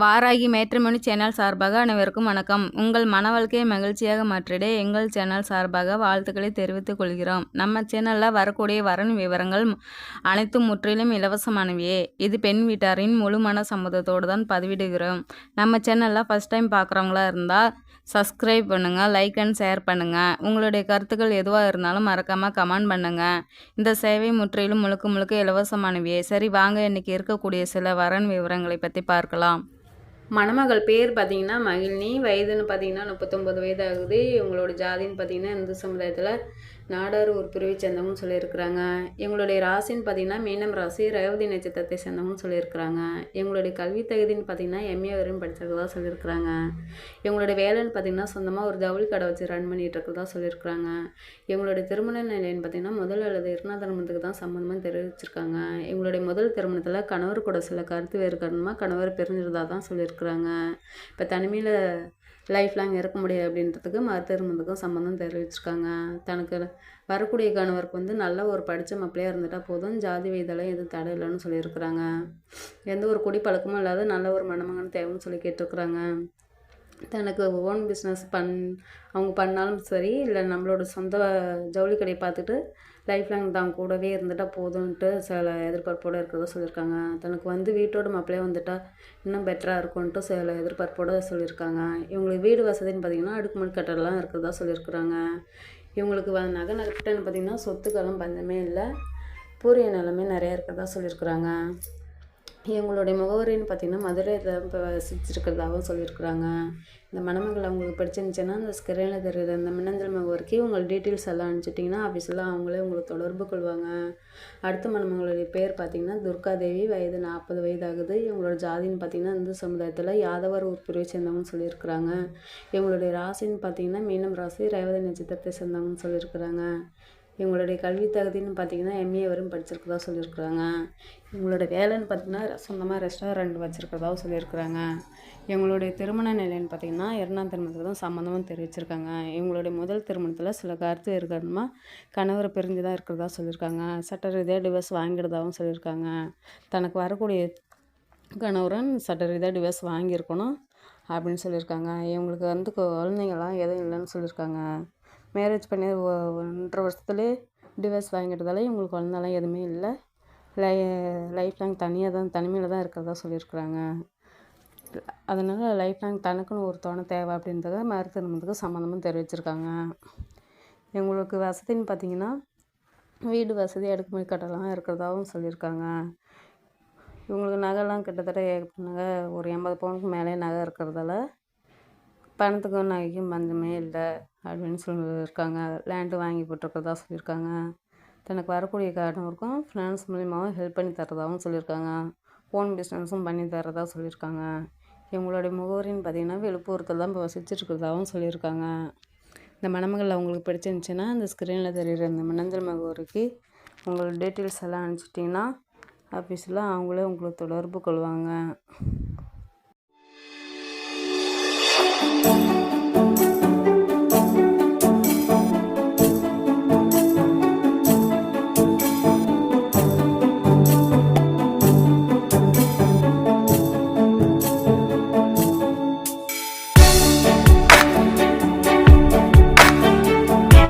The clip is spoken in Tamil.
வாராகி மேட்ரிமோனி சேனல் சார்பாக அனைவருக்கும் வணக்கம். உங்கள் மன வாழ்க்கையை மகிழ்ச்சியாக மாற்றிட எங்கள் சேனல் சார்பாக வாழ்த்துக்களை தெரிவித்துக் கொள்கிறோம். நம்ம சேனலில் வரக்கூடிய வரன் விவரங்கள் அனைத்தும் முற்றிலும் இலவசமானவையே. இது பெண் வீட்டாரின் முழு மன சம்மதத்தோடு தான் பதிவிடுகிறோம். நம்ம சேனலில் ஃபஸ்ட் டைம் பார்க்குறவங்களா இருந்தால் சப்ஸ்கிரைப் பண்ணுங்கள், லைக் அண்ட் ஷேர் பண்ணுங்கள். உங்களுடைய கருத்துக்கள் எதுவாக இருந்தாலும் மறக்காமல் கமெண்ட் பண்ணுங்கள். இந்த சேவை முற்றிலும் முழுக்க இலவசமானவையே. சரி வாங்க, இன்றைக்கி இருக்கக்கூடிய சில வரன் விவரங்களை பற்றி பார்க்கலாம். மணமகள் பேர் பார்த்தீங்கன்னா மகிழினி, வயதுன்னு பார்த்தீங்கன்னா 39 வயது ஆகுது. இவங்களோட ஜாதின்னு பார்த்தீங்கன்னா இந்து சமுதாயத்தில் நாடார் ஒரு பிரிவை சேர்ந்தவங்கன்னு சொல்லியிருக்கிறாங்க. எங்களுடைய ராசின்னு பார்த்தீங்கன்னா மீனம் ராசி, ரேவதி நட்சத்திரத்தை சேர்ந்தவங்கன்னு சொல்லியிருக்கிறாங்க. எங்களுடைய கல்வி தகுதின்னு பார்த்தீங்கன்னா எம்ஏ வரையும் படிச்சிருக்கதா சொல்லியிருக்கிறாங்க. எங்களுடைய வேலைன்னு பார்த்தீங்கன்னா சொந்தமாக ஒரு ஜவுளி கடை வச்சு ரன் பண்ணிகிட்டு இருக்கிறதா சொல்லியிருக்கிறாங்க. எங்களுடைய திருமண நிலைன்னு பார்த்தீங்கன்னா முதல் அல்லது இரண்டாம் திருமணத்துக்கு தான் சம்மந்தமாக தெரிவிச்சிருக்காங்க. எங்களுடைய முதல் திருமணத்தில் கணவர் கூட சில கருத்து வேறு காரணமாக கணவர் பிரிஞ்சிருந்தா தான் சொல்லியிருக்கிறாங்க. இப்போ தனிமையில் லைஃப் லாங் இருக்க முடியாது அப்படின்றதுக்கு மருத்துவமனைக்கும் சம்மந்தம் தெரிவிச்சிருக்காங்க. தனக்கு வரக்கூடிய கணவருக்கு நல்ல ஒரு படித்த மாப்பிள்ளையாக இருந்துட்டால் போதும், ஜாதி வயதெல்லாம் எதுவும் தடை இல்லைன்னு சொல்லியிருக்கிறாங்க. எந்த ஒரு குடி பழக்கமும் இல்லாத நல்ல ஒரு மணமகன் தேவைன்னு சொல்லி கேட்டிருக்கிறாங்க. தனக்கு ஓன் பிஸ்னஸ் அவங்க பண்ணாலும் சரி, இல்லை நம்மளோட சொந்த ஜவுளி கடையை பார்த்துட்டு லைஃப் லாங் தான் கூடவே இருந்துட்டால் போதும்ன்ட்டு சில எதிர்பார்ப்போடு இருக்கிறதா சொல்லியிருக்காங்க. தனக்கு வீட்டோட மாப்பிள்ளையே வந்துட்டால் இன்னும் பெட்டராக இருக்கும்ன்ட்டு சில எதிர்பார்ப்போடு சொல்லியிருக்காங்க. இவங்களுக்கு வீடு வசதின்னு பார்த்திங்கன்னா அடுக்குமாடி கட்டடெல்லாம் இருக்கிறதா சொல்லியிருக்கிறாங்க. இவங்களுக்கு நகை நட்டுன்னு பார்த்திங்கன்னா சொத்துக்கெல்லாம் பஞ்சமே இல்லை, பூரிய நிலமே நிறையா இருக்கிறதா சொல்லியிருக்கிறாங்க. இவங்களுடைய முகவரின்னு பார்த்திங்கன்னா மதுரையில் இப்போ வசிச்சிருக்கிறதாகவும் சொல்லியிருக்கிறாங்க. இந்த மணமகள் அவங்களுக்கு பிடிச்சிருந்துச்சுன்னா இந்த ஸ்கிரீனில் தெரியுது இந்த மின்னஞ்சல் முகவரிக்கு உங்கள் டீட்டெயில்ஸ் எல்லாம் அனுப்பிச்சிட்டிங்கன்னா ஆஃபீஸில் அவங்களே உங்களுக்கு தொடர்பு கொள்வாங்க. அடுத்த மணமகளுடைய பேர் பார்த்திங்கன்னா துர்காதேவி, வயது 40 வயது ஆகுது. இவங்களோட ஜாதின்னு பார்த்திங்கன்னா இந்து சமுதாயத்தில் யாதவர் ஒரு பிரிவை சேர்ந்தவங்கன்னு சொல்லியிருக்கிறாங்க. இவங்களுடைய ராசின்னு பார்த்திங்கன்னா மீனம் ராசி, ரேவதி நட்சத்திரத்தை சேர்ந்தவங்கன்னு சொல்லியிருக்கிறாங்க. இவங்களுடைய கல்வி தகுதின்னு பார்த்திங்கன்னா எம்ஏ வரையும் படிச்சிருக்கிறதா சொல்லியிருக்கிறாங்க. இவங்களோட வேலைன்னு பார்த்திங்கன்னா சொந்தமாக ரெஸ்டாரண்ட் வச்சுருக்கிறதாவும் சொல்லியிருக்கிறாங்க. இவங்களுடைய திருமண நிலைன்னு பார்த்திங்கன்னா இரண்டாம் திருமணத்துக்கு தான் சம்மந்தமும் தெரிவிச்சிருக்காங்க. இவங்களுடைய முதல் திருமணத்தில் சில கருத்து இருக்கணுமா கணவரை பிரிஞ்சு தான் இருக்கிறதா சொல்லியிருக்காங்க. சட்ட ரீதியாக டிவோர்ஸ் வாங்கிடுறதாகவும் சொல்லியிருக்காங்க. தனக்கு வரக்கூடிய கணவரன் சட்ட ரீதியாக டிவோர்ஸ் வாங்கியிருக்கணும் அப்படின்னு சொல்லியிருக்காங்க. இவங்களுக்கு குழந்தைங்களாம் எதுவும் இல்லைன்னு சொல்லியிருக்காங்க. மேரேஜ் பண்ணி 1.5 வருஷத்துலேயே டிவோர்ஸ் வாங்கிட்டதால இவங்களுக்கு குழந்தெல்லாம் எதுவுமே இல்லை, லைஃப் லாங் தனிமையில் தான் இருக்கிறதா சொல்லியிருக்கிறாங்க. அதனால் லைஃப் லாங் தனக்குன்னு ஒரு துணை தேவை அப்படின்றத மருத்துவமனைக்கு சம்மந்தமும் தெரிவிச்சிருக்காங்க. இவங்களுக்கு வசதின்னு பார்த்திங்கன்னா வீடு வசதி, அடுக்குமாடி கட்டலாம் இருக்கிறதாகவும் சொல்லியிருக்காங்க. இவங்களுக்கு நகைலாம் கிட்டத்தட்ட நகை ஒரு 80 பவுனுக்கு மேலே நகை இருக்கிறதால பணத்துக்கும் நகைக்கும் பஞ்சமே இல்லை அப்படின்னு சொல்லியிருக்காங்க. லேண்டு வாங்கி போட்டிருக்கிறதா சொல்லியிருக்காங்க. தனக்கு வரக்கூடிய கணவருக்கும் ஃபினான்ஸ் மூலியமாகவும் ஹெல்ப் பண்ணி தரதாகவும் சொல்லியிருக்காங்க. ஓன் பிஸ்னஸும் பண்ணி தரதா சொல்லியிருக்காங்க. இவங்களுடைய முகவரின்னு பார்த்திங்கன்னா விழுப்புரத்தில் தான் இப்போ வசிச்சிருக்கிறதாகவும் சொல்லியிருக்காங்க. இந்த மணமகள் அவங்களுக்கு பிடிச்சிருந்துச்சின்னா இந்த ஸ்க்ரீனில் தெரிகிற இந்த மின்னஞ்சல் முகவரிக்கு உங்களோட டீட்டெயில்ஸ் எல்லாம் அனுப்பிச்சிட்டிங்கன்னா ஆஃபீஸில் அவங்களே உங்களுக்கு தொடர்பு கொள்வாங்க.